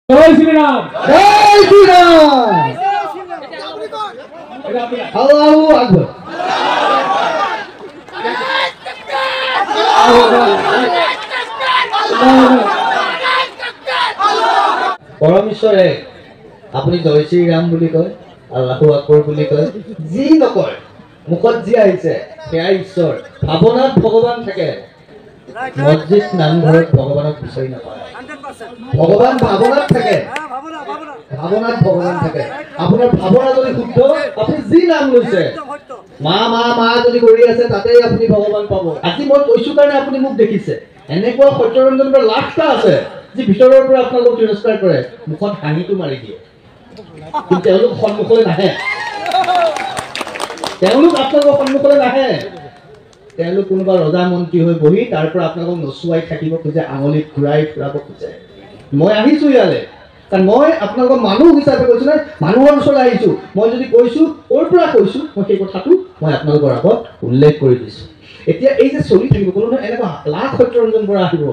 জয় শ্ৰীৰাম জয় শ্ৰীৰাম আল্লাহু আকবাৰ পৰমেশ্বৰে আপুনি জয় শ্ৰীৰাম বুলি কয় আল্লাহু আকবৰ বুলি কয় যি নকয় মুখত যি আহিছে সেয়া ঈশ্বৰ ভাৱনাত ভগৱান থাকে মছজিদ নামঘৰত ভগৱানক বিচাৰি নাপায় ভগৱান ভাৱনাত থাকে ভাৱনাত ভগৱান থাকে আপোনাৰ ভাৱনা যদি শুদ্ধ আপুনি যি নাম লৈছে মা মা মা যদি কৰি আছে তাতেই আপুনি ভগৱান পাব আজি মই কৈছো কাৰণে আপুনি মোক দেখিছে এনেকুৱা সত্যৰঞ্জন পৰা লাখটা আছে যি ভিতৰৰ পৰা আপোনালোক তিৰস্কাৰ কৰে মুখত হাঁহিটো মাৰি দিয়ে কিন্তু তেওঁলোক সন্মুখলৈ নাহে তেওঁলোক আপোনালোকৰ সন্মুখলৈ নাহে তেওঁলোক কোনোবা ৰজা মন্ত্ৰী হৈ বহি তাৰ পৰা আপোনালোকক নচুৱাই থাকিব খোজে আঙুলিত ঘূৰাই ফুৰাব খোজে মই আহিছো ইয়ালে কাৰণ মই আপোনালোকৰ মানুহ হিচাপে কৈছো নাই মানুহৰ ওচৰলৈ আহিছো মই যদি কৈছো ক'ৰ পৰা কৈছো মই সেই কথাটো মই আপোনালোকৰ আগত উল্লেখ কৰি দিছো এতিয়া এই যে চলি থাকিব কোনো নহয় এনেকুৱা লাখ সত্যৰঞ্জন পৰা আহিব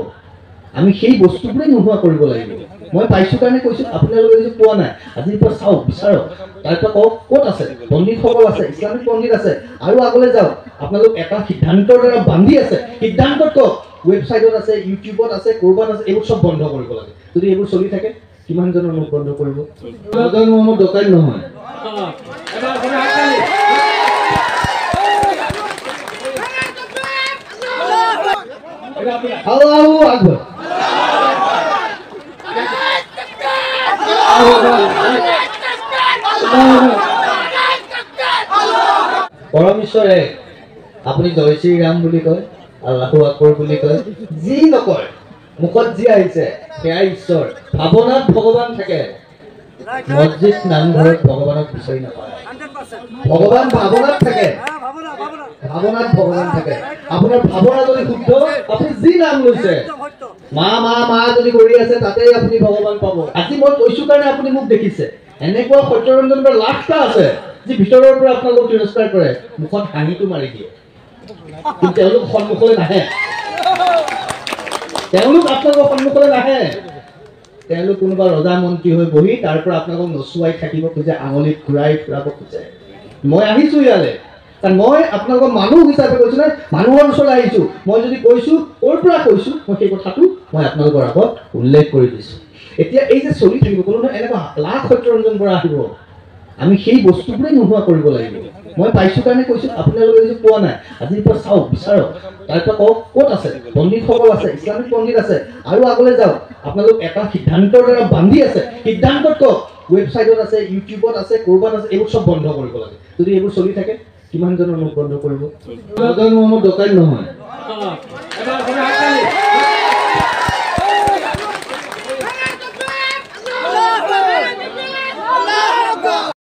আমি সেই বস্তুবোৰে নোহোৱা কৰিব লাগিব মই পাইছো কাৰণে কৈছো আপোনালোকে যদি পোৱা নাই আজিৰ পৰা চাওক বিচাৰক তাৰ পৰা কওক ক'ত আছে পণ্ডিতসকল আছে ইছলামিক পণ্ডিত আছে আৰু আগলৈ যাওক আপোনালোক এটা সিদ্ধান্তৰ দ্বাৰা বান্ধি আছে সিদ্ধান্তত কওক ৱেবছাইটত আছে ইউটিউবত আছে ক'ৰবাত আছে এইবোৰ চব বন্ধ কৰিব লাগে যদি এইবোৰ চলি থাকে কিমান জনৰ মুখ বন্ধ কৰিব মদন মহম্মদ দোকান নহয় আল্লাহু আকবাৰ পৰমেশ্বৰে আপুনি জয় শ্ৰীৰাম বুলি কয় আল্লাহু আকবৰ বুলি কয় যি নকয় মুখত যি আহিছে সেয়া ঈশ্বৰ ভাৱনাত ভগৱান থাকে মছজিদ নামঘৰত ভগৱানক বিচাৰি নাপায় ভগৱান ভাৱনাত থাকে ভাৱনাত ভগৱান থাকে আপোনাৰ ভাৱনা যদি শুদ্ধ আপুনি যি নাম লৈছে মা মা মা যদি কৰি আছে তাতেই আপুনি ভগৱান পাব আজি মই কৈছো কাৰণে আপুনি মোক দেখিছে এনেকুৱা সত্যৰঞ্জন পৰা লাখটা আছে যি ভিতৰৰ পৰা আপোনালোক তিৰস্কাৰ কৰে মুখত হাঁহিটো মাৰি দিয়ে কিন্তু তেওঁলোক সন্মুখলৈ নাহে তেওঁলোক আপোনালোকৰ সন্মুখলৈ নাহে তেওঁলোক কোনোবা ৰজা মন্ত্ৰী হৈ বহি তাৰ পৰা আপোনালোকক নচুৱাই থাকিব খোজে আঙুলিত ঘূৰাই ফুৰাব খোজে মই আহিছো ইয়ালে কাৰণ মই আপোনালোকৰ মানুহ হিচাপে কৈছো নাই মানুহৰ ওচৰলৈ আহিছো মই যদি কৈছো ক'ৰ পৰা কৈছো মই সেই কথাটো মই আপোনালোকৰ আগত উল্লেখ কৰি দিছো এতিয়া এই যে চলি থাকিব কোনো নহয় এনেকুৱা লাখ সত্যৰঞ্জন পৰা আহিব আমি সেই বস্তুবোৰে নোহোৱা কৰিব লাগিব মই পাইছো কাৰণে কৈছো আপোনালোকে যদি পোৱা নাই আজিৰ পৰা চাওক বিচাৰক তাৰ পৰা কওক ক'ত আছে পণ্ডিতসকল আছে ইছলামিক পণ্ডিত আছে আৰু আগলৈ যাওক আপোনালোক এটা সিদ্ধান্তৰ দ্বাৰা বান্ধি আছে সিদ্ধান্তত কওক ৱেবছাইটত আছে ইউটিউবত আছে ক'ৰবাত আছে এইবোৰ চব বন্ধ কৰিব লাগে যদি এইবোৰ চলি থাকে কিমান জনৰ মুখ বন্ধ কৰিব মদন মহম্মদ দোকান নহয়